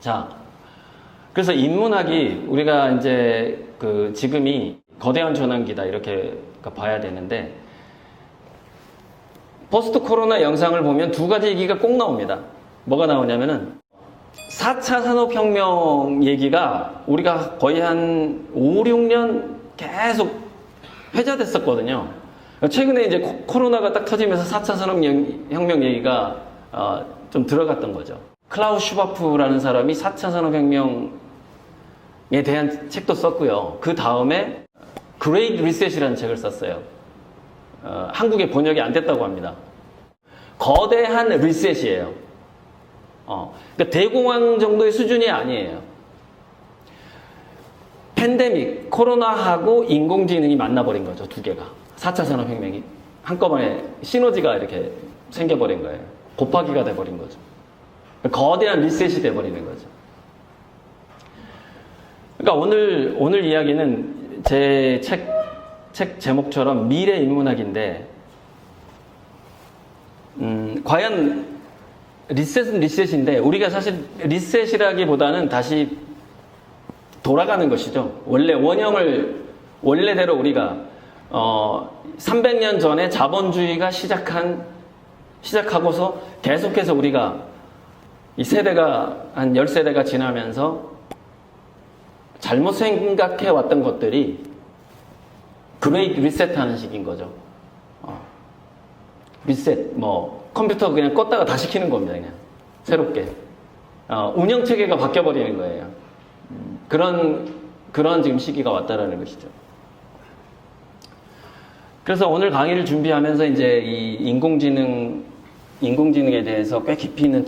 자, 그래서 인문학이 우리가 이제 지금이 거대한 전환기다 이렇게 봐야 되는데, 포스트 코로나 영상을 보면 두 가지 얘기가 꼭 나옵니다. 뭐가 나오냐면은 4차 산업혁명 얘기가 우리가 거의 한 5, 6년 계속 회자됐었거든요. 최근에 이제 코로나가 딱 터지면서 4차 산업혁명 얘기가 좀 들어갔던 거죠. 클라우스 슈바프라는 사람이 4차 산업혁명에 대한 책도 썼고요. 그 다음에 그레이트 리셋이라는 책을 썼어요. 한국에 번역이 안 됐다고 합니다. 거대한 리셋이에요. 그러니까 대공황 정도의 수준이 아니에요. 팬데믹, 코로나하고 인공지능이 만나버린 거죠, 두 개가. 4차 산업혁명이 한꺼번에 시너지가 이렇게 생겨버린 거예요. 곱하기가 돼버린 거죠. 거대한 리셋이 돼버리는 거죠. 그러니까 오늘 이야기는 제 책 제목처럼 미래 인문학인데, 과연 리셋은 리셋인데, 우리가 사실 리셋이라기보다는 다시 돌아가는 것이죠. 원래 원형을, 원래대로 우리가, 300년 전에 자본주의가 시작하고서 계속해서 우리가 이 세대가, 한 10세대가 지나면서 잘못 생각해 왔던 것들이 그레이트 리셋 하는 식인 거죠. 리셋, 컴퓨터 그냥 껐다가 다시 켜는 겁니다, 그냥. 새롭게. 운영 체계가 바뀌어버리는 거예요. 그런 지금 시기가 왔다라는 것이죠. 그래서 오늘 강의를 준비하면서 이제 이 인공지능에 대해서 꽤 깊이 있는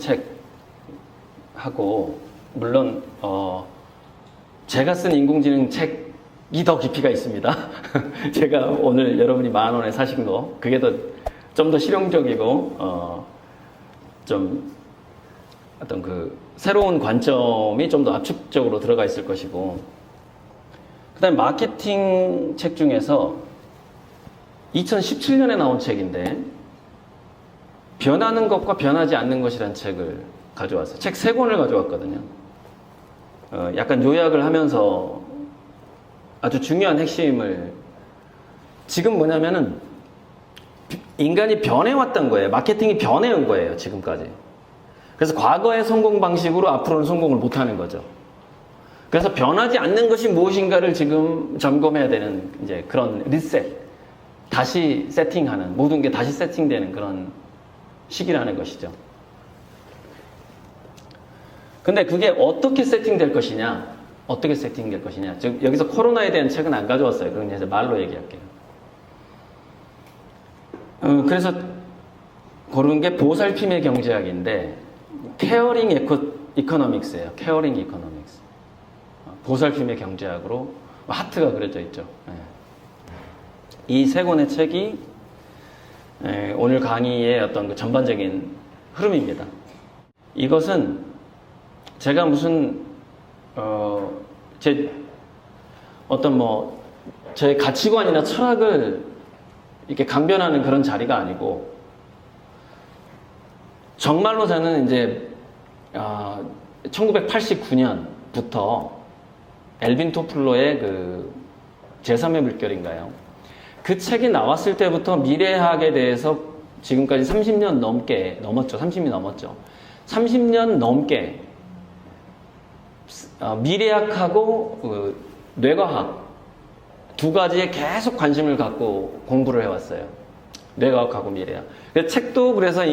책하고, 물론, 제가 쓴 인공지능 책이 더 깊이가 있습니다. 제가 오늘 여러분이 10,000원에 사신 거, 그게 좀 더 실용적이고, 좀, 어떤 새로운 관점이 좀 더 압축적으로 들어가 있을 것이고, 그 다음에 마케팅 책 중에서 2017년에 나온 책인데, 변하는 것과 변하지 않는 것이라는 책을 가져왔어요. 책 3권을 가져왔거든요. 약간 요약을 하면서 아주 중요한 핵심을, 지금 뭐냐면은 인간이 변해왔던 거예요. 마케팅이 변해온 거예요, 지금까지. 그래서 과거의 성공 방식으로 앞으로는 성공을 못하는 거죠. 그래서 변하지 않는 것이 무엇인가를 지금 점검해야 되는 이제 그런 리셋, 다시 세팅하는, 모든 게 다시 세팅되는 그런 시기라는 것이죠. 근데 그게 어떻게 세팅될 것이냐, 즉 여기서 코로나에 대한 책은 안 가져왔어요. 그건 이제 말로 얘기할게요. 그래서 고른 게 보살핌의 경제학인데, 케어링 이코노믹스예요. 케어링 이코노믹스. 보살핌의 경제학으로 하트가 그려져 있죠. 이 3권의 책이 오늘 강의의 어떤 전반적인 흐름입니다. 이것은 제가 무슨 제 가치관이나 철학을 이렇게 강변하는 그런 자리가 아니고, 정말로 저는 이제 1989년부터 엘빈 토플러의 제3의 물결인가요? 그 책이 나왔을 때부터 미래학에 대해서 지금까지 30년 넘었죠. 30년 넘었죠. 30년 넘게 미래학하고 뇌과학 두 가지에 계속 관심을 갖고 공부를 해왔어요. 뇌과학하고 미래학. 책도 그래서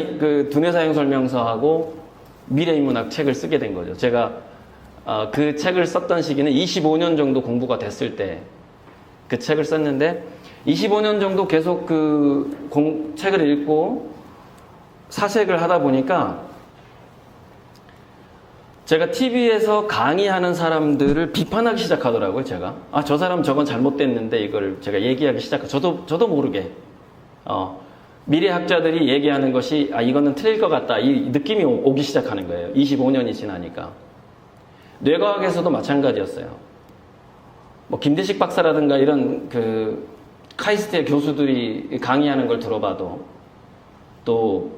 두뇌 사용 설명서하고 미래인문학 책을 쓰게 된 거죠. 제가 그 책을 썼던 시기는 25년 정도 공부가 됐을 때 그 책을 썼는데, 25년 정도 계속 책을 읽고 사색을 하다 보니까 제가 TV에서 강의하는 사람들을 비판하기 시작하더라고요, 제가. 저 사람 저건 잘못됐는데 이걸 제가 얘기하기 저도 모르게. 미래학자들이 얘기하는 것이, 이거는 틀릴 것 같다. 이 느낌이 오기 시작하는 거예요. 25년이 지나니까. 뇌과학에서도 마찬가지였어요. 김대식 박사라든가 이런 카이스트의 교수들이 강의하는 걸 들어봐도 또,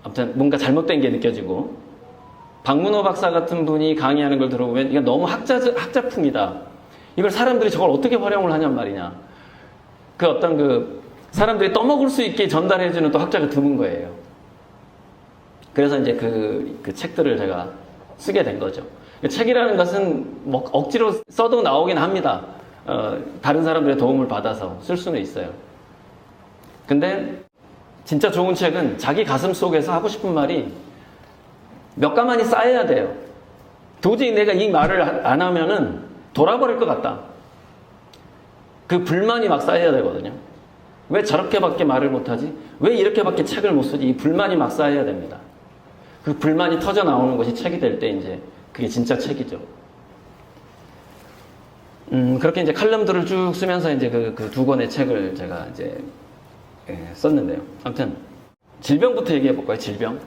아무튼 뭔가 잘못된 게 느껴지고, 박문호 박사 같은 분이 강의하는 걸 들어보면 이게 너무 학자품이다. 이걸 사람들이 저걸 어떻게 활용을 하냔 말이냐. 그 어떤 그 사람들이 떠먹을 수 있게 전달해주는 또 학자가 드문 거예요. 그래서 이제 그 책들을 제가 쓰게 된 거죠. 책이라는 것은 뭐 억지로 써도 나오긴 합니다. 다른 사람들의 도움을 받아서 쓸 수는 있어요. 근데 진짜 좋은 책은 자기 가슴 속에서 하고 싶은 말이 몇 가만히 쌓여야 돼요. 도저히 내가 이 말을 안 하면은 돌아버릴 것 같다. 그 불만이 막 쌓여야 되거든요. 왜 저렇게밖에 말을 못하지? 왜 이렇게밖에 책을 못 쓰지? 이 불만이 막 쌓여야 됩니다. 그 불만이 터져 나오는 것이 책이 될 때 이제 그게 진짜 책이죠. 그렇게 이제 칼럼들을 쭉 쓰면서 이제 그 두 권의 책을 제가 이제 썼는데요. 아무튼 질병부터 얘기해 볼까요? 질병,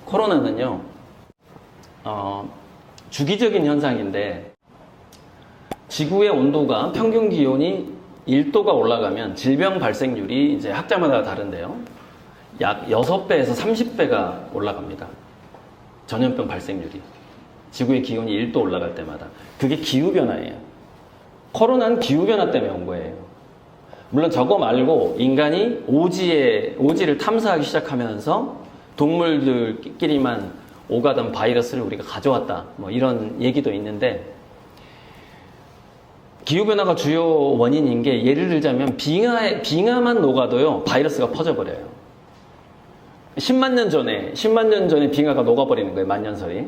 코로나는요, 주기적인 현상인데 지구의 온도가 평균 기온이 1도가 올라가면 질병 발생률이 이제 학자마다 다른데요. 약 6배에서 30배가 올라갑니다. 전염병 발생률이. 지구의 기온이 1도 올라갈 때마다. 그게 기후변화예요. 코로나는 기후변화 때문에 온 거예요. 물론 저거 말고 인간이 오지를 탐사하기 시작하면서 동물들끼리만 오가던 바이러스를 우리가 가져왔다. 뭐 이런 얘기도 있는데 기후변화가 주요 원인인 게 예를 들자면 빙하만 녹아도요 바이러스가 퍼져버려요. 10만 년 전에 빙하가 녹아버리는 거예요. 만년설이.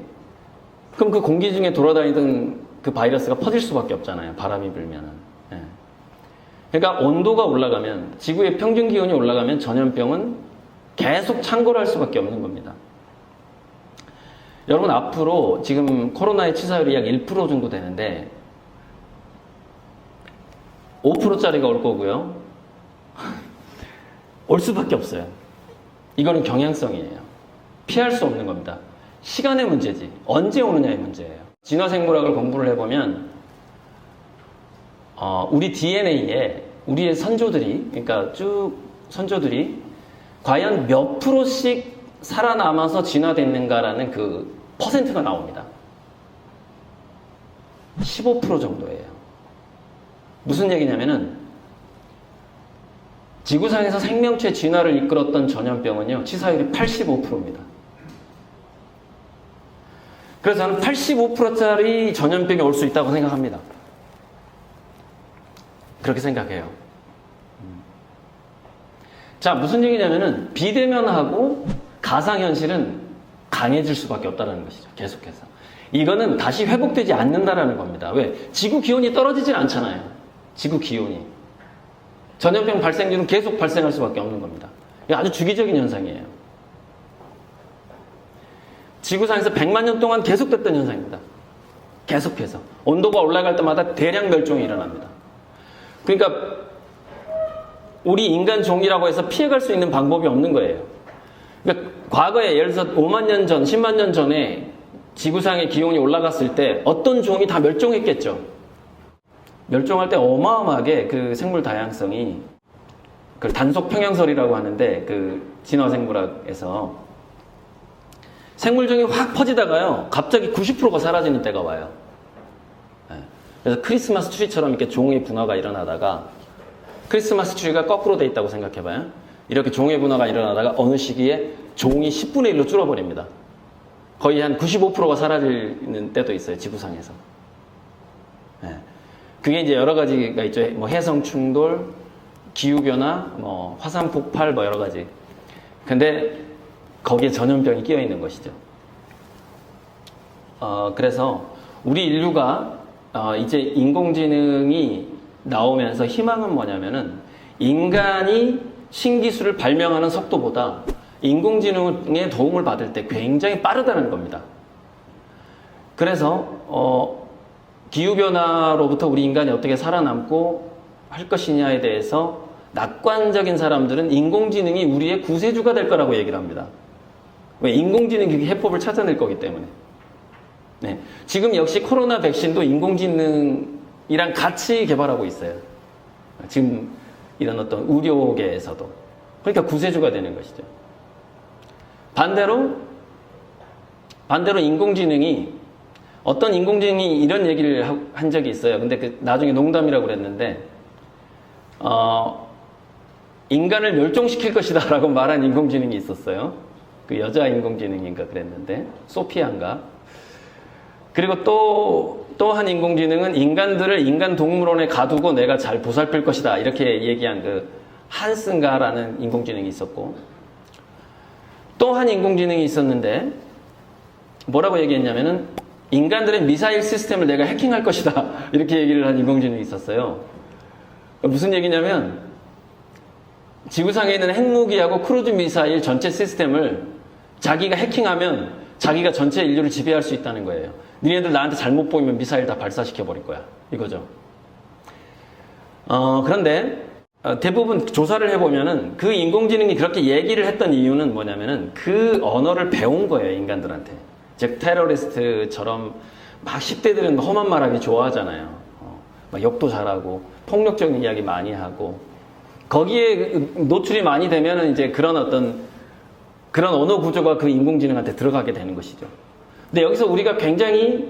그럼 그 공기 중에 돌아다니던 그 바이러스가 퍼질 수밖에 없잖아요. 바람이 불면은. 예. 그러니까 온도가 올라가면 지구의 평균 기온이 올라가면 전염병은 계속 창궐 할 수밖에 없는 겁니다. 여러분 앞으로 지금 코로나의 치사율이 약 1% 정도 되는데 5%짜리가 올 거고요. 올 수밖에 없어요. 이거는 경향성이에요. 피할 수 없는 겁니다. 시간의 문제지. 언제 오느냐의 문제예요. 진화생물학을 공부를 해보면 우리 DNA에 우리의 선조들이 그러니까 쭉 선조들이 과연 몇 프로씩 살아남아서 진화됐는가라는 그 퍼센트가 나옵니다. 15% 정도예요. 무슨 얘기냐면은 지구상에서 생명체 진화를 이끌었던 전염병은요 치사율이 85%입니다. 그래서 저는 85%짜리 전염병이 올 수 있다고 생각합니다. 그렇게 생각해요. 자, 무슨 얘기냐면은 비대면하고 가상현실은 강해질 수밖에 없다는 것이죠. 계속해서. 이거는 다시 회복되지 않는다라는 겁니다. 왜? 지구 기온이 떨어지진 않잖아요. 지구 기온이. 전염병 발생률은 계속 발생할 수밖에 없는 겁니다. 이게 아주 주기적인 현상이에요. 지구상에서 100만 년 동안 계속됐던 현상입니다. 계속해서. 온도가 올라갈 때마다 대량 멸종이 일어납니다. 그러니까 우리 인간 종이라고 해서 피해갈 수 있는 방법이 없는 거예요. 그러니까 과거에 예를 들어서 5만 년 전, 10만 년 전에 지구상의 기온이 올라갔을 때 어떤 종이 다 멸종했겠죠. 멸종할 때 어마어마하게 그 생물 다양성이 그 단속 평형설이라고 하는데 그 진화생물학에서 생물종이 확 퍼지다가요 갑자기 90%가 사라지는 때가 와요. 그래서 크리스마스 트리처럼 이렇게 종의 분화가 일어나다가 크리스마스 트리가 거꾸로 돼 있다고 생각해봐요. 이렇게 종의 분화가 일어나다가 어느 시기에 종이 10분의 1로 줄어버립니다. 거의 한 95%가 사라지는 때도 있어요. 지구상에서. 그게 이제 여러 가지가 있죠. 뭐 해성 충돌, 기후변화, 뭐 화산 폭발, 뭐 여러 가지. 근데 거기에 전염병이 끼어 있는 것이죠. 그래서 우리 인류가 이제 인공지능이 나오면서 희망은 뭐냐면은 인간이 신기술을 발명하는 속도보다 인공지능의 도움을 받을 때 굉장히 빠르다는 겁니다. 그래서 기후변화로부터 우리 인간이 어떻게 살아남고 할 것이냐에 대해서 낙관적인 사람들은 인공지능이 우리의 구세주가 될 거라고 얘기를 합니다. 왜? 인공지능이 해법을 찾아낼 거기 때문에. 네. 지금 역시 코로나 백신도 인공지능이랑 같이 개발하고 있어요. 지금 이런 어떤 의료계에서도. 그러니까 구세주가 되는 것이죠. 반대로 반대로 인공지능이 어떤 인공지능이 이런 얘기를 한 적이 있어요. 근데 나중에 농담이라고 그랬는데 인간을 멸종시킬 것이다 라고 말한 인공지능이 있었어요. 그 여자 인공지능인가 그랬는데 소피아인가. 그리고 또 한 인공지능은 인간들을 인간 동물원에 가두고 내가 잘 보살필 것이다 이렇게 얘기한 그 한스인가라는 인공지능이 있었고, 또 한 인공지능이 있었는데 뭐라고 얘기했냐면은 인간들의 미사일 시스템을 내가 해킹할 것이다 이렇게 얘기를 한 인공지능이 있었어요. 무슨 얘기냐면 지구상에 있는 핵무기하고 크루즈 미사일 전체 시스템을 자기가 해킹하면 자기가 전체 인류를 지배할 수 있다는 거예요. 니네들 나한테 잘못 보이면 미사일 다 발사시켜 버릴 거야 이거죠. 그런데 대부분 조사를 해보면은 그 인공지능이 그렇게 얘기를 했던 이유는 뭐냐면은 그 언어를 배운 거예요, 인간들한테. 즉 테러리스트처럼 막 10대들은 험한 말하기 좋아하잖아요. 막 욕도 잘하고 폭력적인 이야기 많이 하고, 거기에 노출이 많이 되면은 이제 그런 언어 구조가 그 인공지능한테 들어가게 되는 것이죠. 근데 여기서 우리가 굉장히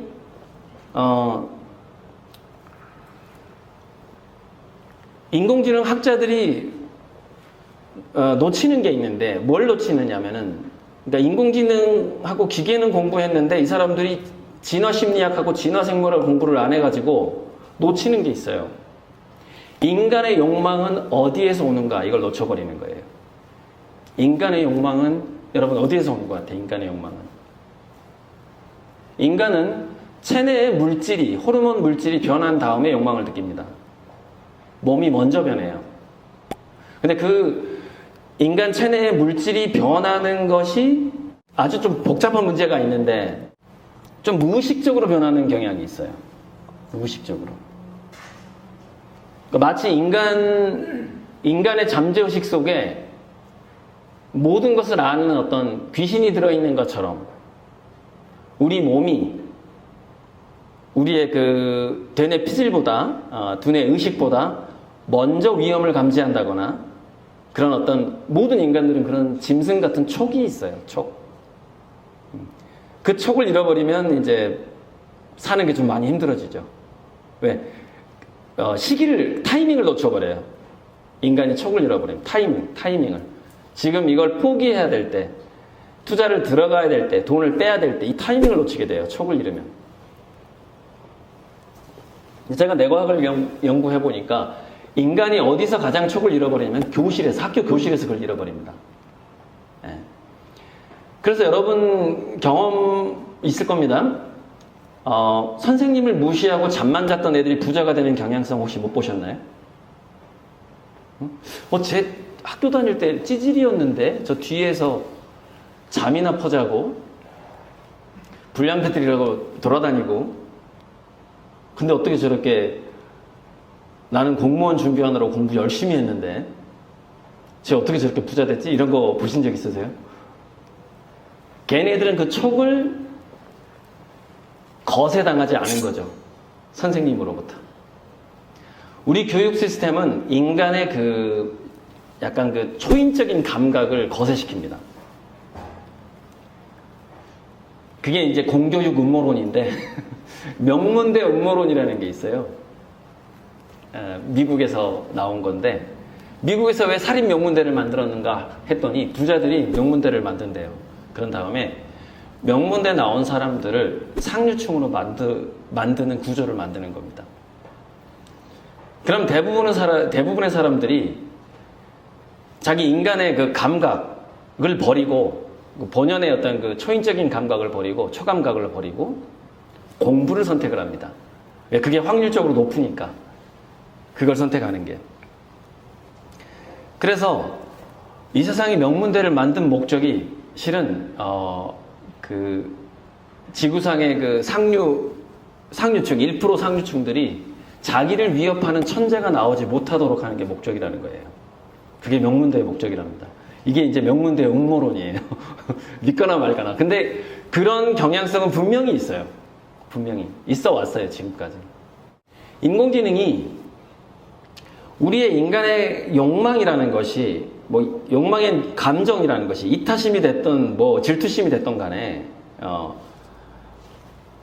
인공지능 학자들이 놓치는 게 있는데, 뭘 놓치느냐면은, 그러니까 인공지능하고 기계는 공부했는데 이 사람들이 진화심리학하고 진화생물학 공부를 안 해가지고 놓치는 게 있어요. 인간의 욕망은 어디에서 오는가, 이걸 놓쳐버리는 거예요. 인간의 욕망은 여러분 어디에서 오는 것 같아요? 인간의 욕망은 인간은 체내의 물질이, 호르몬 물질이 변한 다음에 욕망을 느낍니다. 몸이 먼저 변해요. 근데 그 인간 체내의 물질이 변하는 것이 아주 좀 복잡한 문제가 있는데 좀 무의식적으로 변하는 경향이 있어요. 무의식적으로. 그러니까 마치 인간의 잠재의식 속에 모든 것을 아는 어떤 귀신이 들어있는 것처럼 우리 몸이 우리의 그 되뇌 피질보다, 두뇌 의식보다 먼저 위험을 감지한다거나, 그런 어떤, 모든 인간들은 그런 짐승 같은 촉이 있어요. 촉. 그 촉을 잃어버리면 이제 사는 게 좀 많이 힘들어지죠. 왜? 타이밍을 놓쳐버려요. 인간이 촉을 잃어버리면. 타이밍을. 지금 이걸 포기해야 될 때, 투자를 들어가야 될 때, 돈을 빼야 될 때, 이 타이밍을 놓치게 돼요. 촉을 잃으면. 제가 뇌과학을 연구해보니까 인간이 어디서 가장 촉을 잃어버리냐면 학교 교실에서 그걸 잃어버립니다. 네. 그래서 여러분 경험 있을 겁니다. 선생님을 무시하고 잠만 잤던 애들이 부자가 되는 경향성 혹시 못 보셨나요? 제 학교 다닐 때 찌질이었는데 저 뒤에서 잠이나 퍼자고 불량배들이라고 돌아다니고, 근데 어떻게 저렇게 나는 공무원 준비하느라고 공부 열심히 했는데 쟤 어떻게 저렇게 부자 됐지? 이런 거 보신 적 있으세요? 걔네들은 그 촉을 거세당하지 않은 거죠. 선생님으로부터. 우리 교육 시스템은 인간의 약간 그 초인적인 감각을 거세시킵니다. 그게 이제 공교육 음모론인데 명문대 음모론이라는 게 있어요. 미국에서 나온 건데, 미국에서 왜 살인 명문대를 만들었는가 했더니 부자들이 명문대를 만든대요. 그런 다음에 명문대 나온 사람들을 상류층으로 만드는 구조를 만드는 겁니다. 그럼 대부분의 사람들이 자기 인간의 그 감각을 버리고, 본연의 어떤 그 초인적인 감각을 버리고, 초감각을 버리고 공부를 선택을 합니다. 왜? 그게 확률적으로 높으니까 그걸 선택하는 게. 그래서 이 세상에 명문대를 만든 목적이 실은 그 지구상의 그 상류층 1% 상류층들이 자기를 위협하는 천재가 나오지 못하도록 하는 게 목적이라는 거예요. 그게 명문대의 목적이랍니다. 이게 이제 명문대의 음모론이에요. 믿거나 말거나. 근데 그런 경향성은 분명히 있어요. 분명히 있어 왔어요, 지금까지. 인공지능이 우리의 인간의 욕망이라는 것이, 욕망의 감정이라는 것이 이타심이 됐던 질투심이 됐던 간에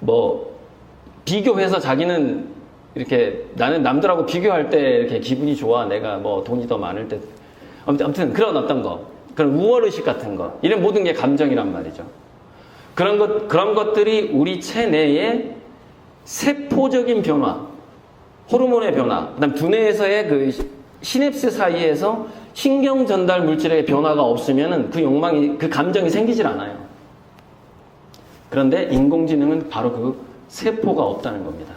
뭐 비교해서 자기는 이렇게 나는 남들하고 비교할 때 이렇게 기분이 좋아. 내가 뭐 돈이 더 많을 때. 아무튼 그런 어떤 거. 그런 우월의식 같은 거. 이런 모든 게 감정이란 말이죠. 그런 것들이 우리 체내에 세포적인 변화, 호르몬의 변화, 그다음 두뇌에서의 그 시냅스 사이에서 신경 전달 물질의 변화가 없으면은 그 욕망이, 그 감정이 생기질 않아요. 그런데 인공지능은 바로 그 세포가 없다는 겁니다.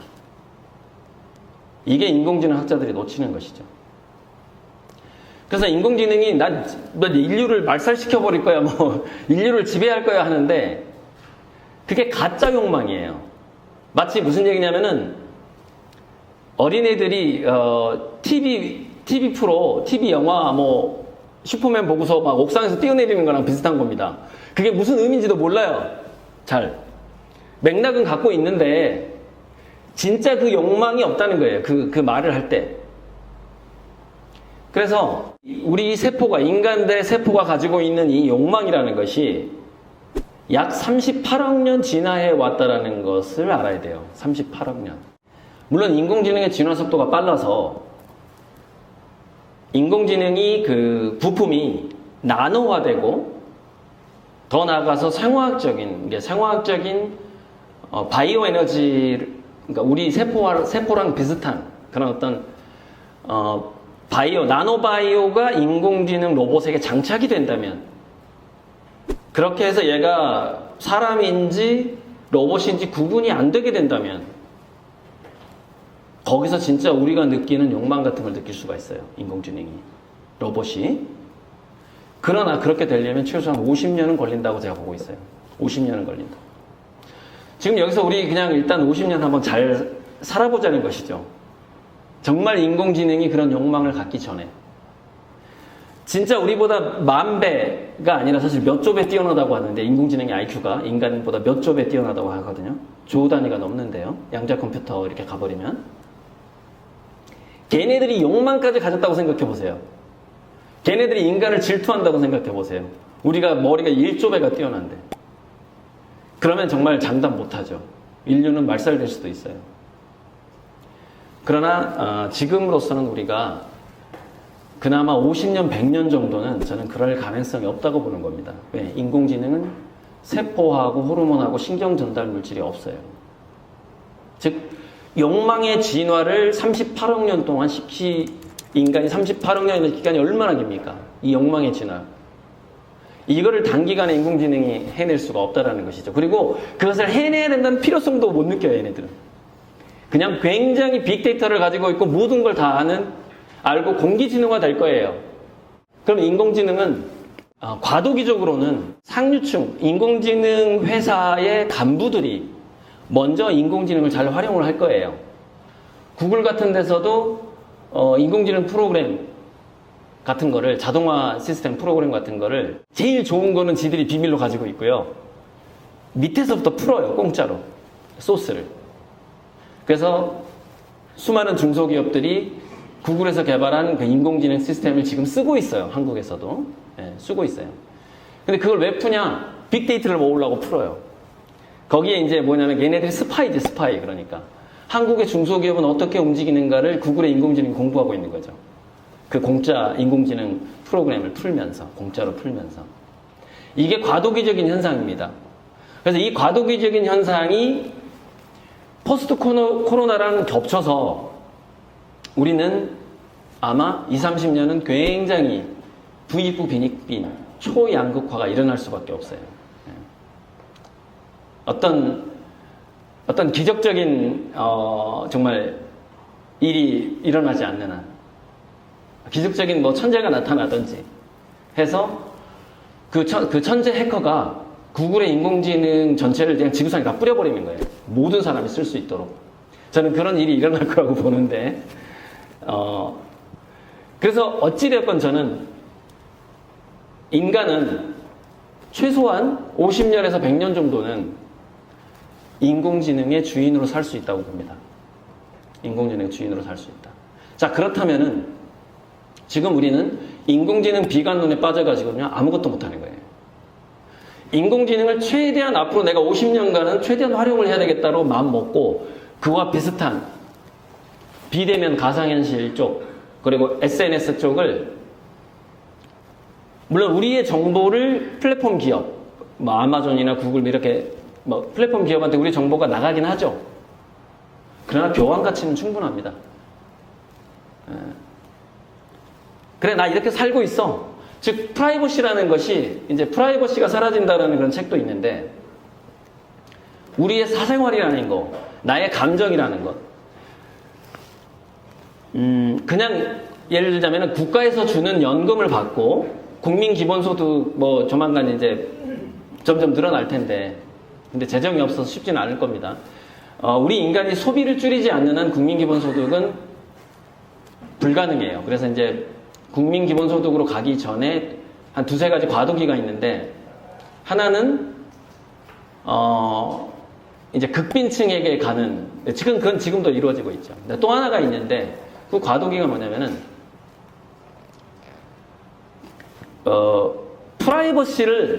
이게 인공지능 학자들이 놓치는 것이죠. 그래서 인공지능이 너 인류를 말살시켜버릴 거야, 뭐 인류를 지배할 거야 하는데 그게 가짜 욕망이에요. 마치 무슨 얘기냐면은 어린애들이 TV 프로, TV 영화 뭐 슈퍼맨 보고서 막 옥상에서 뛰어내리는 거랑 비슷한 겁니다. 그게 무슨 의미인지도 몰라요. 잘. 맥락은 갖고 있는데 진짜 그 욕망이 없다는 거예요. 그 말을 할 때. 그래서 우리 세포가, 인간들의 세포가 가지고 있는 이 욕망이라는 것이 약 38억 년 진화해 왔다라는 것을 알아야 돼요. 38억 년. 물론 인공지능의 진화 속도가 빨라서 인공지능이 그 부품이 나노화되고 더 나아가서 생화학적인 바이오 에너지, 그러니까 우리 세포랑 비슷한 그런 어떤 나노바이오가 인공지능 로봇에게 장착이 된다면, 그렇게 해서 얘가 사람인지 로봇인지 구분이 안 되게 된다면 거기서 진짜 우리가 느끼는 욕망 같은 걸 느낄 수가 있어요. 인공지능이, 로봇이. 그러나 그렇게 되려면 최소한 50년은 걸린다고 제가 보고 있어요. 50년은 걸린다. 지금 여기서 우리 그냥 일단 50년 한번 잘 살아보자는 것이죠. 정말 인공지능이 그런 욕망을 갖기 전에. 진짜 우리보다 10,000배가 아니라 사실 몇 조 배 뛰어나다고 하는데, 인공지능의 IQ가 인간보다 몇 조 배 뛰어나다고 하거든요. 조 단위가 넘는데요. 양자 컴퓨터 이렇게 가버리면. 걔네들이 욕망까지 가졌다고 생각해 보세요. 걔네들이 인간을 질투한다고 생각해 보세요. 우리가 머리가 1조 배가 뛰어난데. 그러면 정말 장담 못하죠. 인류는 말살될 수도 있어요. 그러나 지금으로서는 우리가 그나마 50년, 100년 정도는 저는 그럴 가능성이 없다고 보는 겁니다. 왜? 인공지능은 세포하고 호르몬하고 신경 전달 물질이 없어요. 즉 욕망의 진화를 38억 년 동안 인간이 38억 년의 기간이 얼마나 깁니까? 이 욕망의 진화. 이거를 단기간에 인공지능이 해낼 수가 없다는 것이죠. 그리고 그것을 해내야 된다는 필요성도 못 느껴요, 얘네들은. 그냥 굉장히 빅데이터를 가지고 있고 모든 걸 다 알고 공기지능화 될 거예요. 그럼 인공지능은 과도기적으로는 상류층, 인공지능 회사의 간부들이 먼저 인공지능을 잘 활용을 할 거예요. 구글 같은 데서도 인공지능 프로그램 같은 거를, 자동화 시스템 프로그램 같은 거를 제일 좋은 거는 지들이 비밀로 가지고 있고요. 밑에서부터 풀어요, 공짜로. 소스를. 그래서 수많은 중소기업들이 구글에서 개발한 그 인공지능 시스템을 지금 쓰고 있어요. 한국에서도. 네, 쓰고 있어요. 근데 그걸 왜 푸냐? 빅데이터를 모으려고 풀어요. 거기에 이제 뭐냐면 얘네들이 스파이지, 스파이. 그러니까 한국의 중소기업은 어떻게 움직이는가를 구글의 인공지능이 공부하고 있는 거죠. 그 공짜 인공지능 프로그램을 풀면서, 공짜로 풀면서. 이게 과도기적인 현상입니다. 그래서 이 과도기적인 현상이 포스트 코로나랑 겹쳐서 우리는 아마 20, 30년은 굉장히 부익부 빈익빈, 초양극화가 일어날 수밖에 없어요. 어떤 기적적인 정말 일이 일어나지 않는 한, 기적적인 뭐 천재가 나타나든지 해서 그 천재 해커가 구글의 인공지능 전체를 그냥 지구상에 다 뿌려버리는 거예요. 모든 사람이 쓸 수 있도록. 저는 그런 일이 일어날 거라고 보는데, 그래서 어찌되었건 저는 인간은 최소한 50년에서 100년 정도는 인공지능의 주인으로 살 수 있다고 봅니다. 인공지능의 주인으로 살 수 있다. 자, 그렇다면은 지금 우리는 인공지능 비관론에 빠져가지고는 아무것도 못하는 거예요. 인공지능을 최대한 앞으로 내가 50년간은 최대한 활용을 해야 되겠다로 마음 먹고 그와 비슷한 비대면 가상현실 쪽 그리고 SNS 쪽을 물론 우리의 정보를 플랫폼 기업 뭐 아마존이나 구글 이렇게 뭐 플랫폼 기업한테 우리 정보가 나가긴 하죠. 그러나 교환 가치는 충분합니다. 그래 나 이렇게 살고 있어. 즉 프라이버시라는 것이 이제 프라이버시가 사라진다는 그런 책도 있는데 우리의 사생활이라는 거, 나의 감정이라는 것. 그냥 예를 들자면 국가에서 주는 연금을 받고 국민 기본소득 뭐 조만간 이제 점점 늘어날 텐데 근데 재정이 없어서 쉽지는 않을 겁니다. 우리 인간이 소비를 줄이지 않는 한 국민 기본소득은 불가능해요. 그래서 이제 국민 기본소득으로 가기 전에 한 두세 가지 과도기가 있는데 하나는 이제 극빈층에게 가는 그건 지금도 이루어지고 있죠. 또 하나가 있는데 그 과도기가 뭐냐면은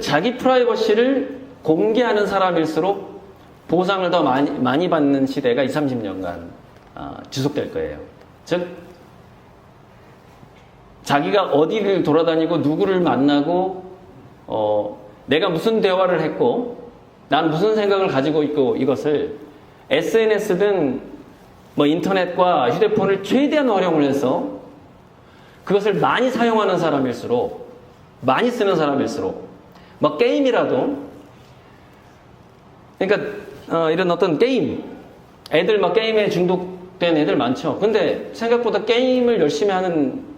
자기 프라이버시를 공개하는 사람일수록 보상을 더 많이 받는 시대가 20, 30년간 지속될 거예요. 즉 자기가 어디를 돌아다니고 누구를 만나고 내가 무슨 대화를 했고 난 무슨 생각을 가지고 있고 이것을 SNS든 뭐 인터넷과 휴대폰을 최대한 활용을 해서 그것을 많이 사용하는 사람일수록 많이 쓰는 사람일수록 뭐 게임이라도 그러니까 이런 어떤 게임 애들 막 게임에 중독된 애들 많죠. 근데 생각보다 게임을 열심히 하는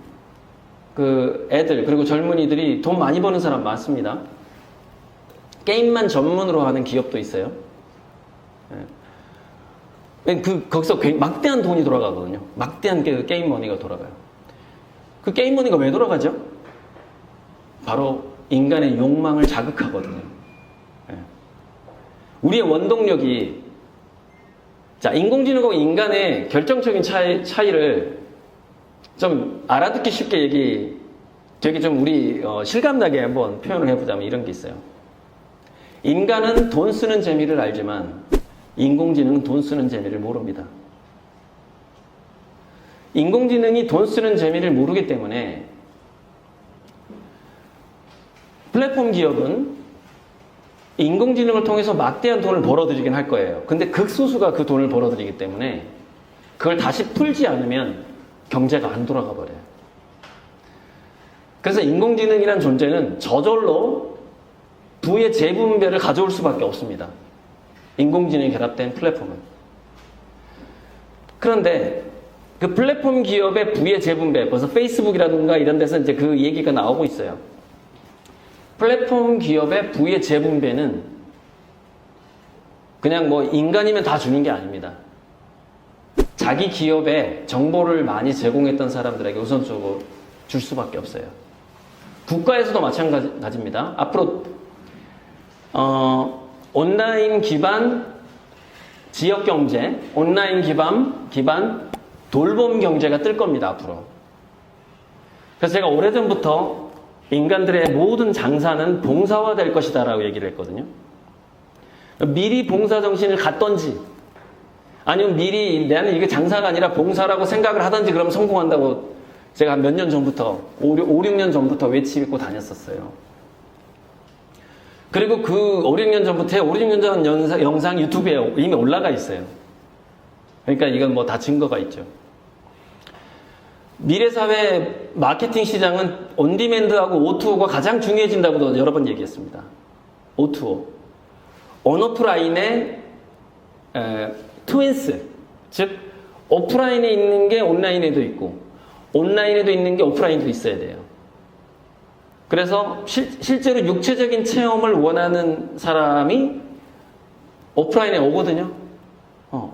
그 애들 그리고 젊은이들이 돈 많이 버는 사람 많습니다. 게임만 전문으로 하는 기업도 있어요. 거기서 막대한 돈이 돌아가거든요. 막대한 게임 머니가 돌아가요. 그 게임 머니가 왜 돌아가죠? 바로 인간의 욕망을 자극하거든요. 우리의 원동력이 자 인공지능과 인간의 결정적인 차이를 좀 알아듣기 쉽게 되게 좀 우리 실감나게 한번 표현을 해보자면 이런 게 있어요. 인간은 돈 쓰는 재미를 알지만 인공지능은 돈 쓰는 재미를 모릅니다. 인공지능이 돈 쓰는 재미를 모르기 때문에 플랫폼 기업은 인공지능을 통해서 막대한 돈을 벌어들이긴 할 거예요. 근데 극소수가 그 돈을 벌어들이기 때문에 그걸 다시 풀지 않으면 경제가 안 돌아가 버려요. 그래서 인공지능이란 존재는 저절로 부의 재분배를 가져올 수밖에 없습니다. 인공지능이 결합된 플랫폼은. 그런데 그 플랫폼 기업의 부의 재분배, 벌써 페이스북이라든가 이런 데서 이제 그 얘기가 나오고 있어요. 플랫폼 기업의 부의 재분배는 그냥 뭐 인간이면 다 주는 게 아닙니다. 자기 기업에 정보를 많이 제공했던 사람들에게 우선적으로 줄 수밖에 없어요. 국가에서도 마찬가지입니다. 앞으로 온라인 기반 지역경제, 온라인 기반 돌봄 경제가 뜰 겁니다. 앞으로. 그래서 제가 오래전부터 인간들의 모든 장사는 봉사화될 것이다 라고 얘기를 했거든요. 미리 봉사정신을 갖던지 아니면 미리 나는 이게 장사가 아니라 봉사라고 생각을 하든지 그러면 성공한다고 제가 몇 년 전부터 5, 6년 전부터 외치고 다녔었어요. 그리고 그 5, 6년 전부터 5, 6년 전 영상 유튜브에 이미 올라가 있어요. 그러니까 이건 뭐 다 증거가 있죠. 미래사회 마케팅 시장은 온디맨드하고 O2O가 가장 중요해진다고도 여러 번 얘기했습니다. O2O. 온오프라인의 트윈스. 즉, 오프라인에 있는 게 온라인에도 있고, 온라인에도 있는 게 오프라인에도 있어야 돼요. 그래서 실제로 육체적인 체험을 원하는 사람이 오프라인에 오거든요.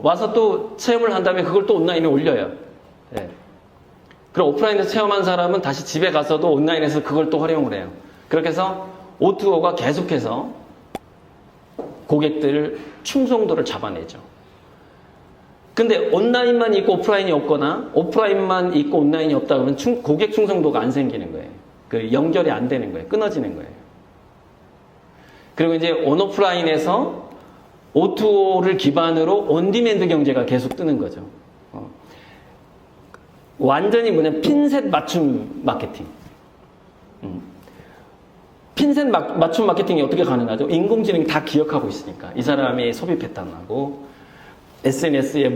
와서 또 체험을 한 다음에 그걸 또 온라인에 올려요. 네. 그럼 오프라인에서 체험한 사람은 다시 집에 가서도 온라인에서 그걸 또 활용을 해요. 그렇게 해서 O2O가 계속해서 고객들 충성도를 잡아내죠. 근데 온라인만 있고 오프라인이 없거나 오프라인만 있고 온라인이 없다 그러면 고객 충성도가 안 생기는 거예요. 그 연결이 안 되는 거예요. 끊어지는 거예요. 그리고 이제 온오프라인에서 O2O를 기반으로 온디맨드 경제가 계속 뜨는 거죠. 완전히 뭐냐, 핀셋 맞춤 마케팅. 핀셋 맞춤 마케팅이 어떻게 가능하죠? 인공지능이 다 기억하고 있으니까. 이 사람의 소비 패턴하고, SNS에 예를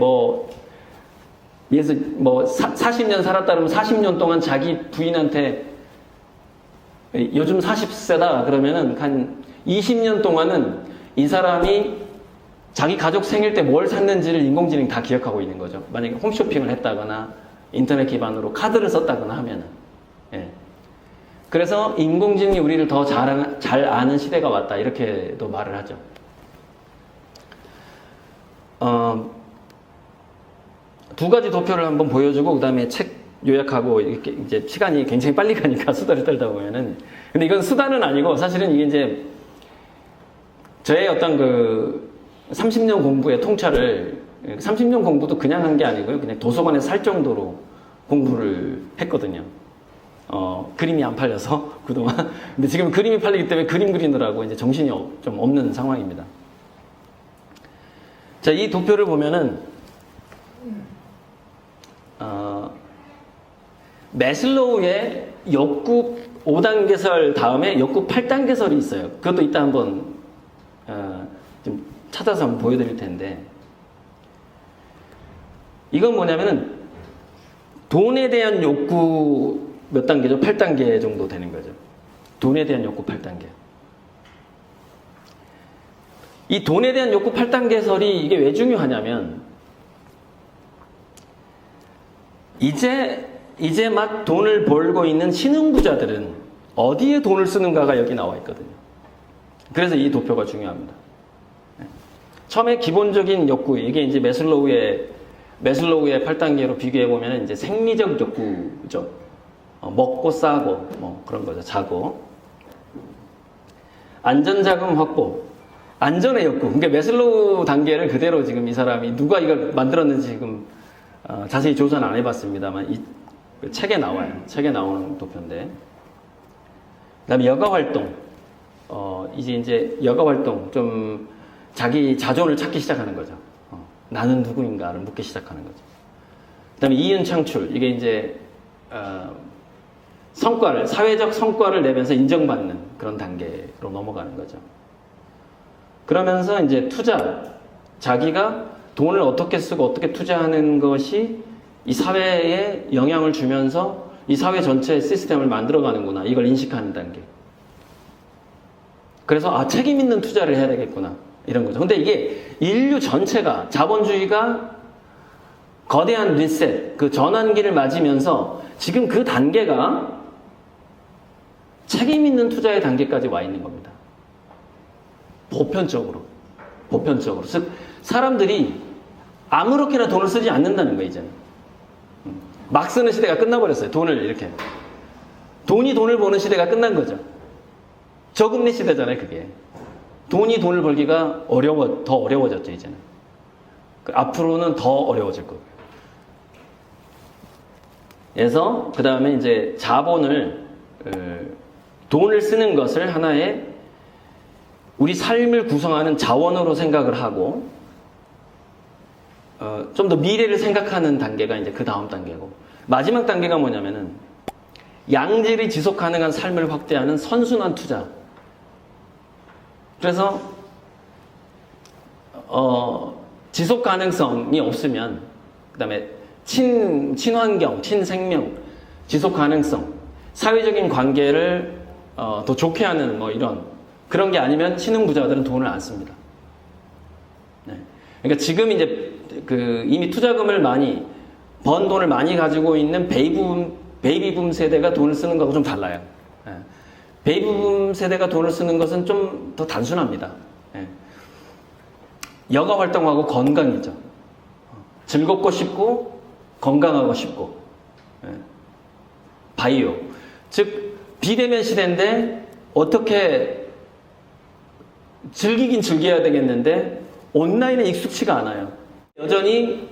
들어 40년 살았다 그러면 40년 동안 자기 부인한테 요즘 40세다 그러면은 한 20년 동안은 이 사람이 자기 가족 생일 때 뭘 샀는지를 인공지능이 다 기억하고 있는 거죠. 만약에 홈쇼핑을 했다거나 인터넷 기반으로 카드를 썼다거나 하면은. 예. 그래서 인공지능이 우리를 더 잘 아는 시대가 왔다. 이렇게도 말을 하죠. 두 가지 도표를 한번 보여주고, 그 다음에 책 요약하고, 이렇게 이제 시간이 굉장히 빨리 가니까 수다를 떨다 보면은. 근데 이건 수다는 아니고, 사실은 이게 이제 저의 어떤 30년 공부의 통찰을, 30년 공부도 그냥 한 게 아니고요. 그냥 도서관에 살 정도로 공부를 했거든요. 그림이 안 팔려서 그동안. 근데 지금 그림이 팔리기 때문에 그림 그리느라고 이제 정신이 좀 없는 상황입니다. 자, 이 도표를 보면은, 매슬로우의 욕구 5단계설 다음에 욕구 8단계설이 있어요. 그것도 이따 한번 좀 찾아서 한번 보여드릴 텐데, 이건 뭐냐면은 돈에 대한 욕구 몇 단계죠? 8단계 정도 되는 거죠. 돈에 대한 욕구 8단계. 이 돈에 대한 욕구 8단계설이 이게 왜 중요하냐면, 이제 막 돈을 벌고 있는 신흥부자들은 어디에 돈을 쓰는가가 여기 나와 있거든요. 그래서 이 도표가 중요합니다. 처음에 기본적인 욕구, 이게 이제 매슬로우의 8단계로 비교해보면 이제 생리적 욕구죠. 먹고 싸고, 그런 거죠. 자고. 안전자금 확보. 안전의 욕구. 그러니까 매슬로우 단계를 그대로 지금 이 사람이 누가 이걸 만들었는지 지금 자세히 조사는 안 해봤습니다만 이 책에 나와요. 책에 나오는 도표인데. 그 다음에 여가활동. 이제 여가활동. 좀 자기 자존을 찾기 시작하는 거죠. 나는 누구인가를 묻기 시작하는 거죠. 그 다음에 이윤창출. 이게 이제, 사회적 성과를 내면서 인정받는 그런 단계로 넘어가는 거죠. 그러면서 이제 투자. 자기가 돈을 어떻게 쓰고 어떻게 투자하는 것이 이 사회에 영향을 주면서 이 사회 전체의 시스템을 만들어가는구나. 이걸 인식하는 단계. 그래서 책임 있는 투자를 해야 되겠구나. 이런 거죠. 근데 이게 인류 전체가 자본주의가 거대한 리셋, 그 전환기를 맞으면서 지금 그 단계가 책임 있는 투자의 단계까지 와 있는 겁니다. 보편적으로. 즉 사람들이 아무렇게나 돈을 쓰지 않는다는 거예요, 이제는. 막 쓰는 시대가 끝나버렸어요. 돈을 이렇게. 돈이 돈을 버는 시대가 끝난 거죠. 저금리 시대잖아요, 그게. 돈이 돈을 벌기가 더 어려워졌죠, 이제는. 앞으로는 더 어려워질 거고요. 그래서, 그 다음에 이제 돈을 쓰는 것을 하나의 우리 삶을 구성하는 자원으로 생각을 하고, 좀 더 미래를 생각하는 단계가 이제 그 다음 단계고, 마지막 단계가 뭐냐면은 양질의 지속 가능한 삶을 확대하는 선순환 투자. 그래서 지속 가능성이 없으면, 그 다음에 친환경, 친생명, 지속 가능성, 사회적인 관계를 더 좋게 하는 이런 그런 게 아니면 신흥부자들은 돈을 안 씁니다. 네. 그러니까 지금 이제 이미 투자금을 번 돈을 많이 가지고 있는 베이비붐 세대가 돈을 쓰는 거하고 좀 달라요. 네. 베이비붐 세대가 돈을 쓰는 것은 좀 더 단순합니다. 네. 여가 활동하고 건강이죠. 즐겁고 쉽고 건강하고 쉽고. 네. 바이오. 즉 비대면 시대인데 어떻게 즐기긴 즐겨야 되겠는데 온라인에 익숙치가 않아요. 여전히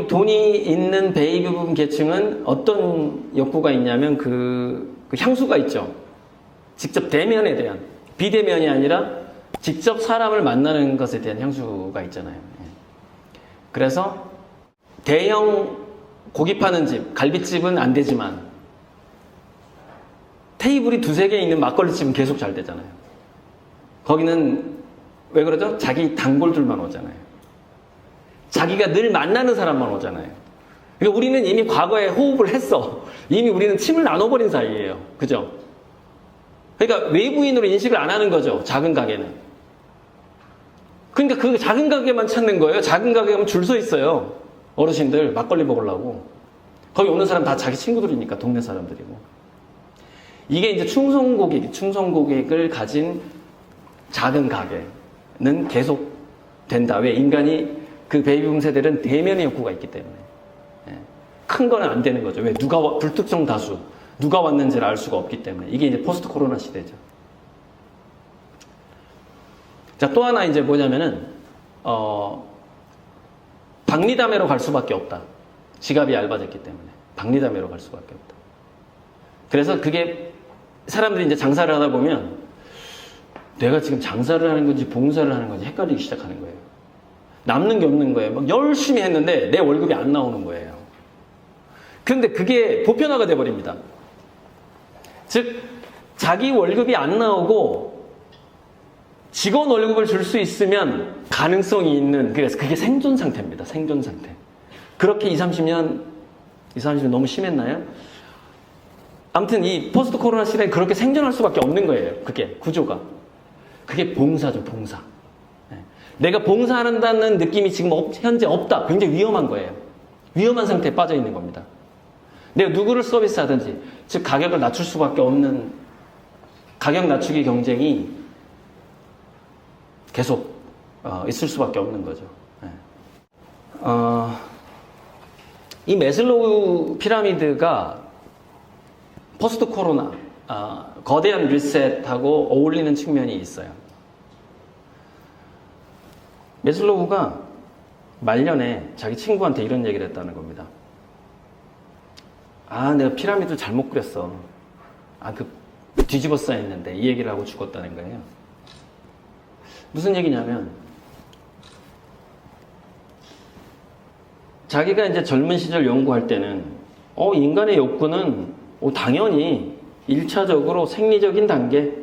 돈이 있는 베이비붐 계층은 어떤 욕구가 있냐면 그 향수가 있죠. 직접 대면에 대한 비대면이 아니라 직접 사람을 만나는 것에 대한 향수가 있잖아요. 예. 그래서 대형 고기 파는 집, 갈비집은 안 되지만 테이블이 두세 개 있는 막걸리집은 계속 잘 되잖아요. 거기는 왜 그러죠? 자기 단골들만 오잖아요. 자기가 늘 만나는 사람만 오잖아요. 그러니까 우리는 이미 과거에 호흡을 했어. 이미 우리는 침을 나눠버린 사이예요. 그죠? 그러니까 외부인으로 인식을 안 하는 거죠. 작은 가게는. 그러니까 그 작은 가게만 찾는 거예요. 작은 가게 가면 줄 서 있어요. 어르신들 막걸리 먹으려고. 거기 오는 사람 다 자기 친구들이니까 동네 사람들이고. 이게 이제 충성고객을 가진 작은 가게는 계속 된다. 왜? 인간이 그 베이비붐 세대는 대면의 욕구가 있기 때문에. 예. 큰 거는 안 되는 거죠. 왜? 불특정 다수. 누가 왔는지를 알 수가 없기 때문에. 이게 이제 포스트 코로나 시대죠. 자, 또 하나 이제 뭐냐면은, 박리담회로 갈 수밖에 없다. 지갑이 얇아졌기 때문에. 박리담회로 갈 수밖에 없다. 그래서 그게 사람들이 이제 장사를 하다 보면 내가 지금 장사를 하는 건지 봉사를 하는 건지 헷갈리기 시작하는 거예요. 남는 게 없는 거예요. 막 열심히 했는데 내 월급이 안 나오는 거예요. 그런데 그게 보편화가 돼버립니다. 즉, 자기 월급이 안 나오고 직원 월급을 줄 수 있으면 가능성이 있는, 그래서 그게 생존 상태입니다. 생존 상태. 그렇게 20, 30년 너무 심했나요? 아무튼 이 포스트 코로나 시대에 그렇게 생존할 수밖에 없는 거예요. 그게 구조가. 그게 봉사죠, 봉사. 내가 봉사한다는 느낌이 지금 현재 없다. 굉장히 위험한 거예요. 위험한 상태에 빠져 있는 겁니다. 내가 누구를 서비스하든지, 즉 가격을 낮출 수밖에 없는 가격 낮추기 경쟁이 계속 있을 수밖에 없는 거죠. 이 매슬로우 피라미드가 포스트 코로나, 거대한 리셋하고 어울리는 측면이 있어요. 매슬로우가 말년에 자기 친구한테 이런 얘기를 했다는 겁니다. 내가 피라미드를 잘못 그렸어. 뒤집어 쌓였는데 이 얘기를 하고 죽었다는 거예요. 무슨 얘기냐면, 자기가 이제 젊은 시절 연구할 때는, 인간의 욕구는 당연히 1차적으로 생리적인 단계,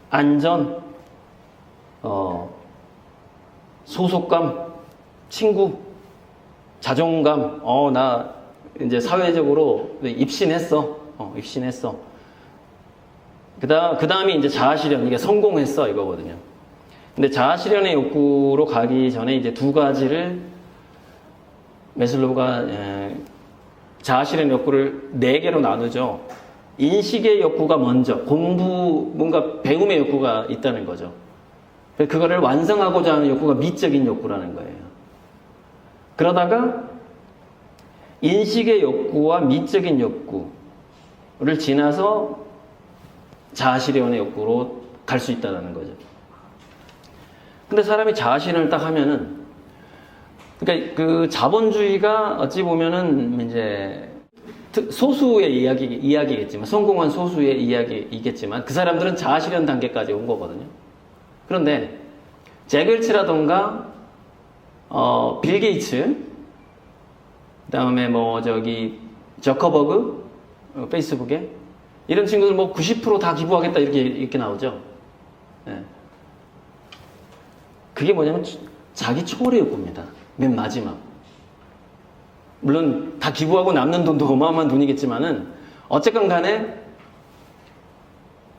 안전, 소속감, 친구, 자존감, 나 이제 사회적으로 입신했어. 입신했어. 그 다음에 이제 자아실현, 이게 성공했어, 이거거든요. 근데 자아실현의 욕구로 가기 전에 이제 두 가지를 매슬로우가 자아실현 욕구를 4개로 나누죠. 인식의 욕구가 먼저, 뭔가 배움의 욕구가 있다는 거죠. 그거를 완성하고자 하는 욕구가 미적인 욕구라는 거예요. 그러다가 인식의 욕구와 미적인 욕구를 지나서 자아실현의 욕구로 갈 수 있다는 거죠. 근데 사람이 자아실현을 딱 하면은, 그러니까 그 자본주의가 어찌 보면은 이제 소수의 이야기겠지만, 성공한 소수의 이야기이겠지만, 그 사람들은 자아실현 단계까지 온 거거든요. 그런데 제글치라던가 빌 게이츠, 그다음에 저커버그, 페이스북에 이런 친구들 90% 다 기부하겠다 이렇게 나오죠. 네. 그게 뭐냐면 자기 초월의 욕구입니다. 맨 마지막. 물론 다 기부하고 남는 돈도 어마어마한 돈이겠지만은 어쨌건 간에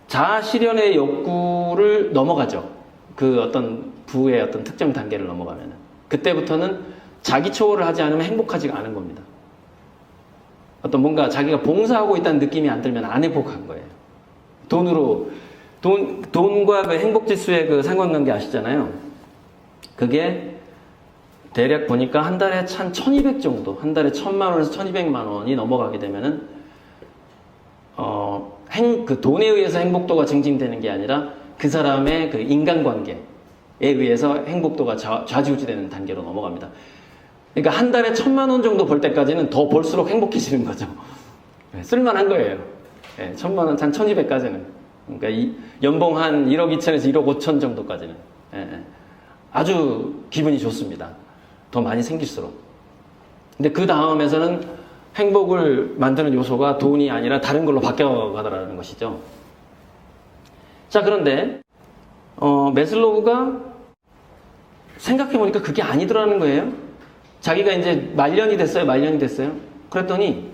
자아실현의 욕구를 넘어가죠. 그 어떤 부의 어떤 특정 단계를 넘어가면은. 그때부터는 자기 초월을 하지 않으면 행복하지가 않은 겁니다. 어떤 뭔가 자기가 봉사하고 있다는 느낌이 안 들면 안 행복한 거예요. 돈과 그 행복 지수의 그 상관관계 아시잖아요. 그게 대략 보니까 한 달에 1,200 정도, 한 달에 1,000만 원에서 1,200만 원이 넘어가게 되면은, 그 돈에 의해서 행복도가 증진되는 게 아니라 그 사람의 그 인간관계에 의해서 행복도가 좌지우지되는 단계로 넘어갑니다. 그러니까 한 달에 1,000만 원 정도 벌 때까지는 더 벌수록 행복해지는 거죠. 쓸만한 거예요. 1,000만 원, 한 1,200까지는. 그러니까 연봉 한 1억 2천에서 1억 5천 정도까지는. 예. 아주 기분이 좋습니다. 더 많이 생길수록. 근데 그 다음에서는 행복을 만드는 요소가 돈이 아니라 다른 걸로 바뀌어가더라는 것이죠. 자, 그런데 매슬로우가 생각해보니까 그게 아니더라는 거예요. 자기가 이제 말년이 됐어요. 그랬더니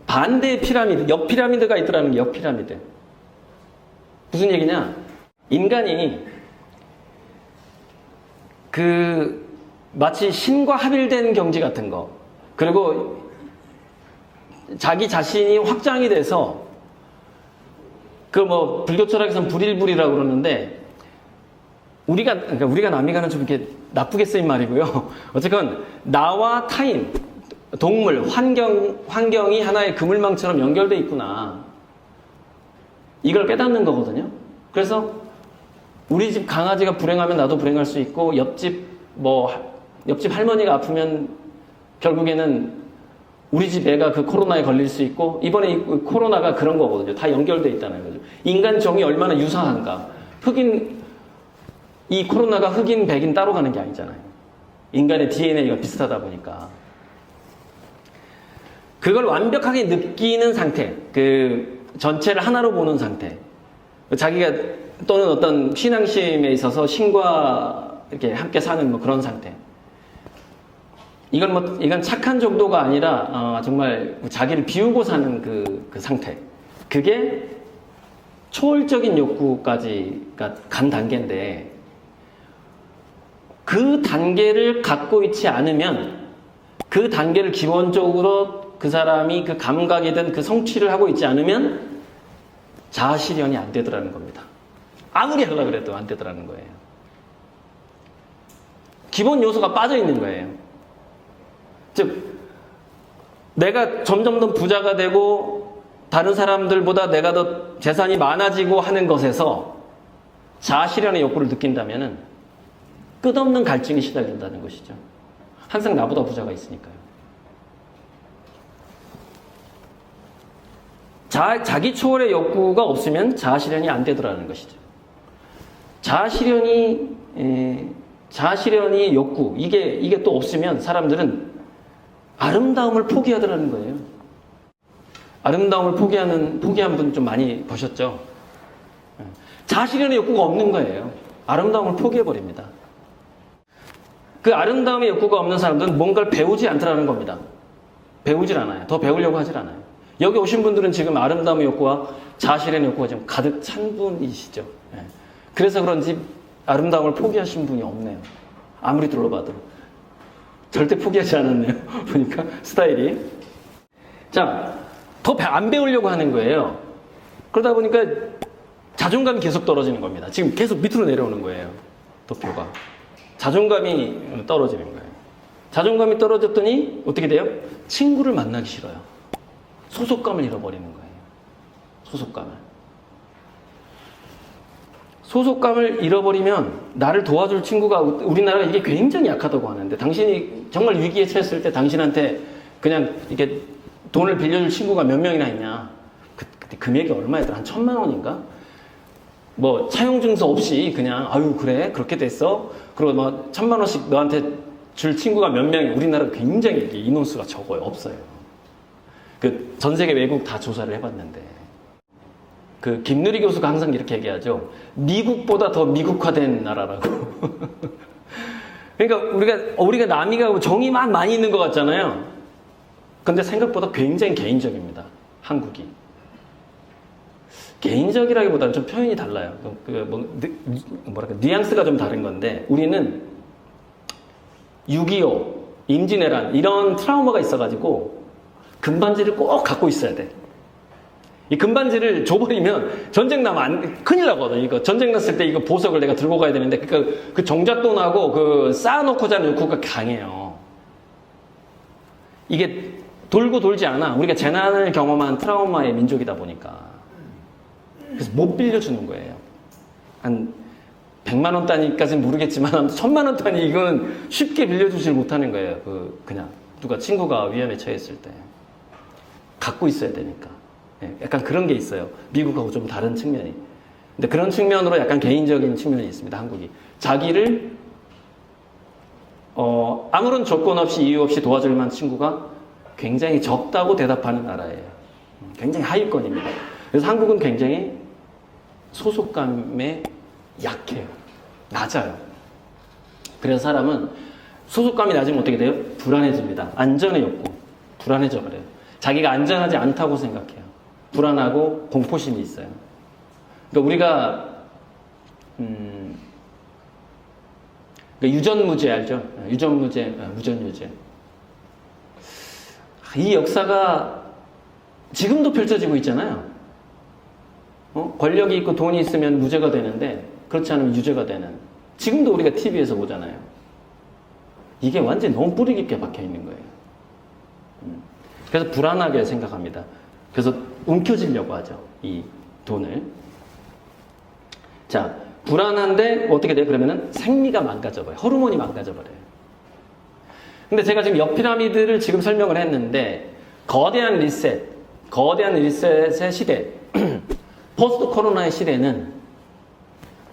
반대 피라미드, 옆 피라미드가 있더라는 게, 옆 피라미드. 무슨 얘기냐? 인간이 마치 신과 합일된 경지 같은 거, 그리고 자기 자신이 확장이 돼서 불교 철학에서는 불일불이라고 그러는데, 그러니까 우리가 남이 가는 좀 이렇게 나쁘게 쓰인 말이고요. 어쨌건 나와 타인, 동물, 환경이 하나의 그물망처럼 연결돼 있구나. 이걸 깨닫는 거거든요. 그래서 우리 집 강아지가 불행하면 나도 불행할 수 있고, 옆집 할머니가 아프면 결국에는 우리 집 애가 그 코로나에 걸릴 수 있고, 이번에 이 코로나가 그런 거거든요. 다 연결돼 있다는 거죠. 인간 정이 얼마나 유사한가. 이 코로나가 흑인, 백인 따로 가는 게 아니잖아요. 인간의 DNA가 비슷하다 보니까. 그걸 완벽하게 느끼는 상태, 전체를 하나로 보는 상태. 자기가 또는 어떤 신앙심에 있어서 신과 이렇게 함께 사는 그런 상태. 이건 착한 정도가 아니라 정말 자기를 비우고 사는 그 상태. 그게 초월적인 욕구까지가 간 단계인데, 그 단계를 갖고 있지 않으면, 그 단계를 기본적으로 그 사람이 그 감각이든 그 성취를 하고 있지 않으면 자아실현이 안 되더라는 겁니다. 아무리 하려고 그래도 안 되더라는 거예요. 기본 요소가 빠져 있는 거예요. 즉, 내가 점점 더 부자가 되고 다른 사람들보다 내가 더 재산이 많아지고 하는 것에서 자아실현의 욕구를 느낀다면은 끝없는 갈증이 시달린다는 것이죠. 항상 나보다 부자가 있으니까요. 자기 초월의 욕구가 없으면 자아실현이 안 되더라는 것이죠. 자아실현이 욕구, 이게 또 없으면 사람들은 아름다움을 포기하더라는 거예요. 아름다움을 포기한 분 좀 많이 보셨죠? 자아실현의 욕구가 없는 거예요. 아름다움을 포기해버립니다. 그 아름다움의 욕구가 없는 사람들은 뭔가를 배우지 않더라는 겁니다. 배우질 않아요. 더 배우려고 하질 않아요. 여기 오신 분들은 지금 아름다움의 욕구와 자아실현의 욕구가 지금 가득 찬 분이시죠. 그래서 그런지 아름다움을 포기하신 분이 없네요. 아무리 둘러봐도. 절대 포기하지 않았네요. 보니까 스타일이. 자, 더 안 배우려고 하는 거예요. 그러다 보니까 자존감이 계속 떨어지는 겁니다. 지금 계속 밑으로 내려오는 거예요. 도표가. 자존감이 떨어지는 거예요. 자존감이 떨어졌더니 어떻게 돼요? 친구를 만나기 싫어요. 소속감을 잃어버리는 거예요. 소속감을 잃어버리면 나를 도와줄 친구가, 우리나라가 이게 굉장히 약하다고 하는데, 당신이 정말 위기에 처했을 때 당신한테 그냥 이렇게 돈을 빌려줄 친구가 몇 명이나 있냐? 그때 금액이 얼마였더라? 한 1,000만 원인가? 차용증서 없이 그냥, 아유, 그래? 그렇게 됐어? 그리고 1,000만 원씩 너한테 줄 친구가 몇 명이, 우리나라 굉장히 인원수가 적어요. 없어요. 전 세계 외국 다 조사를 해봤는데. 김누리 교수가 항상 이렇게 얘기하죠. 미국보다 더 미국화된 나라라고. 그러니까 우리가 남이가 정이 많이 있는 것 같잖아요. 근데 생각보다 굉장히 개인적입니다. 한국이. 개인적이라기보다는 좀 표현이 달라요. 뉘앙스가 좀 다른 건데, 우리는 6.25, 임진왜란, 이런 트라우마가 있어가지고, 금반지를 꼭 갖고 있어야 돼. 이 금반지를 줘버리면 전쟁 나면 큰일 나거든. 이거 전쟁 났을 때 이거 보석을 내가 들고 가야 되는데, 그 정잣돈하고 쌓아놓고 자는 욕구가 강해요. 이게 돌고 돌지 않아. 우리가 재난을 경험한 트라우마의 민족이다 보니까. 그래서 못 빌려주는 거예요. 한 100만 원 단위까지는 모르겠지만 1,000만 원 단위 이건 쉽게 빌려주질 못하는 거예요. 그냥 누가 친구가 위험에 처했을 때 갖고 있어야 되니까. 예, 약간 그런 게 있어요. 미국하고 좀 다른 측면이. 근데 그런 측면으로 약간 개인적인 측면이 있습니다. 한국이. 자기를 아무런 조건 없이 이유 없이 도와줄 만한 친구가 굉장히 적다고 대답하는 나라예요. 굉장히 하위권입니다. 그래서 한국은 굉장히 소속감에 약해요. 낮아요. 그래서 사람은 소속감이 낮으면 어떻게 돼요? 불안해집니다. 안전의 욕구. 불안해져 버려요. 자기가 안전하지 않다고 생각해요. 불안하고 공포심이 있어요. 그러니까 우리가 그러니까 유전무죄 알죠? 유전무죄, 무전유죄. 이 역사가 지금도 펼쳐지고 있잖아요. 권력이 있고 돈이 있으면 무죄가 되는데 그렇지 않으면 유죄가 되는. 지금도 우리가 TV에서 보잖아요. 이게 완전히 너무 뿌리 깊게 박혀 있는 거예요. 그래서 불안하게 생각합니다. 그래서 움켜쥐려고 하죠. 이 돈을. 자, 불안한데 어떻게 돼요? 그러면은 생리가 망가져버려요. 호르몬이 망가져버려요. 근데 제가 지금 옆 피라미드를 지금 설명을 했는데 거대한 리셋의 시대, 포스트 코로나의 시대는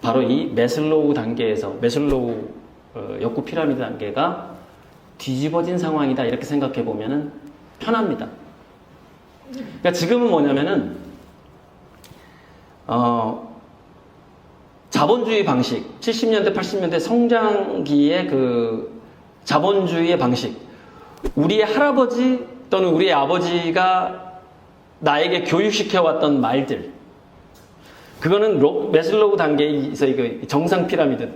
바로 이 매슬로우 단계에서 매슬로우 욕구 피라미드 단계가 뒤집어진 상황이다 이렇게 생각해 보면은 편합니다. 그러니까 지금은 뭐냐면은 자본주의 방식, 70년대, 80년대 성장기의 그 자본주의의 방식, 우리의 할아버지 또는 우리의 아버지가 나에게 교육시켜왔던 말들, 그거는 매슬로우 단계에서 이거 정상 피라미드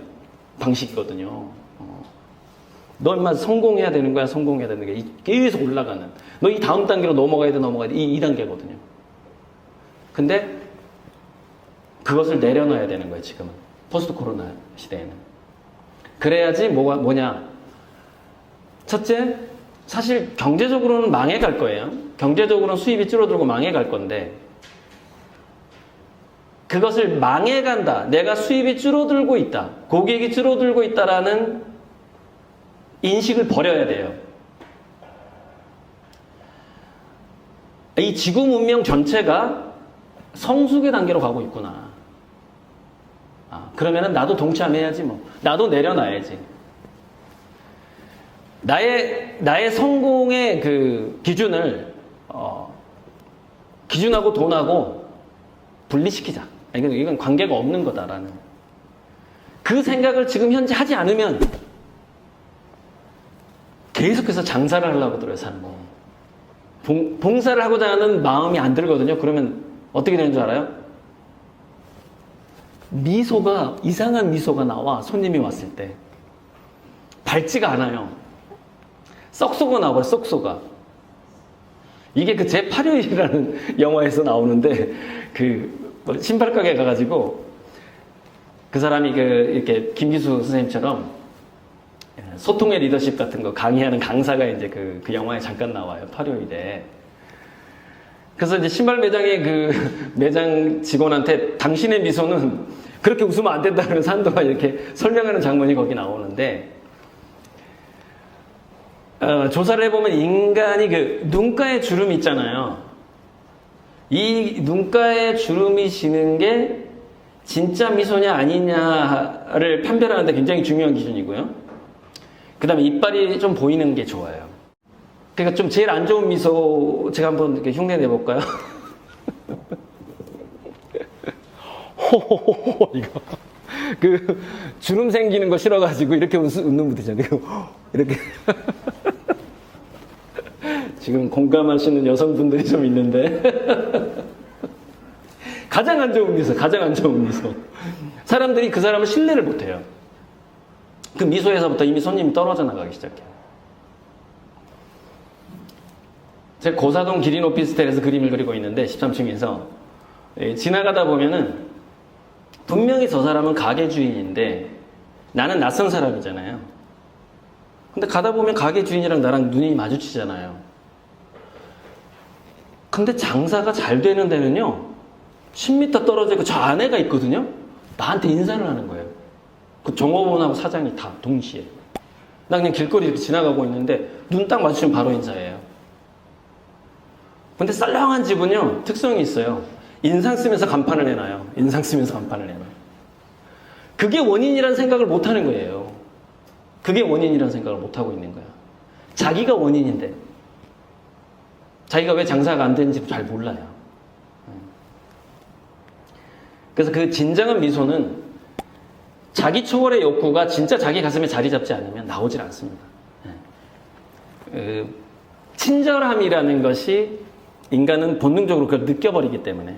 방식이거든요. 너 인마 성공해야 되는 거야, 성공해야 되는 거야. 계속 올라가는. 너 이 다음 단계로 넘어가야 돼. 이 단계거든요. 근데 그것을 내려놔야 되는 거예요, 지금은. 포스트 코로나 시대에는. 그래야지 뭐냐. 첫째, 사실 경제적으로는 망해갈 거예요. 경제적으로는 수입이 줄어들고 망해갈 건데 그것을 망해간다. 내가 수입이 줄어들고 있다. 고객이 줄어들고 있다라는 인식을 버려야 돼요. 이 지구 문명 전체가 성숙의 단계로 가고 있구나. 그러면은 나도 동참해야지 뭐. 나도 내려놔야지. 나의 성공의 그 기준을 기준하고 돈하고 분리시키자. 이건 관계가 없는 거다라는 그 생각을 지금 현재 하지 않으면 계속해서 장사를 하려고 들어요, 사람이. 봉사를 하고자 하는 마음이 안 들거든요. 그러면 어떻게 되는 줄 알아요? 이상한 미소가 나와, 손님이 왔을 때. 밝지가 않아요. 썩소가 나와요, 썩소가. 이게 그 제8요일이라는 영화에서 나오는데, 신발 가게 가가지고, 그 사람이 이렇게 김기수 선생님처럼 소통의 리더십 같은 거 강의하는 강사가 이제 그 영화에 잠깐 나와요. 8요일에. 그래서 이제 신발 매장의 그 매장 직원한테 당신의 미소는 그렇게 웃으면 안 된다는 산도가 이렇게 설명하는 장면이 거기 나오는데, 조사를 해보면 인간이 그 눈가에 주름이 있잖아요. 이 눈가에 주름이 지는 게 진짜 미소냐 아니냐를 판별하는데 굉장히 중요한 기준이고요. 그 다음에 이빨이 좀 보이는 게 좋아요. 그러니까 좀 제일 안 좋은 미소 제가 한번 이렇게 흉내 내볼까요? 호호호호 이거 그 주름 생기는 거 싫어가지고 이렇게 웃는 분이잖아요. 이렇게 지금 공감하시는 여성분들이 좀 있는데 가장 안 좋은 미소. 사람들이 그 사람을 신뢰를 못해요. 그 미소에서부터 이미 손님이 떨어져 나가기 시작해요. 제가 고사동 기린 오피스텔에서 그림을 그리고 있는데 13층에서 지나가다 보면은 분명히 저 사람은 가게 주인인데 나는 낯선 사람이잖아요. 근데 가다 보면 가게 주인이랑 나랑 눈이 마주치잖아요. 근데 장사가 잘 되는 데는요 10m 떨어져 있고 저 안에가 있거든요. 나한테 인사를 하는 거예요. 그 종업원하고 사장이 다 동시에. 나 그냥 길거리 이렇게 지나가고 있는데 눈 딱 마주치면 바로 인사해요. 근데 썰렁한 집은요, 특성이 있어요. 인상 쓰면서 간판을 해놔요. 인상 쓰면서 간판을 해놔요. 그게 원인이라는 생각을 못 하는 거예요. 그게 원인이라는 생각을 못 하고 있는 거야. 자기가 원인인데. 자기가 왜 장사가 안 되는지 잘 몰라요. 그래서 그 진정한 미소는 자기 초월의 욕구가 진짜 자기 가슴에 자리 잡지 않으면 나오질 않습니다. 친절함이라는 것이 인간은 본능적으로 그걸 느껴버리기 때문에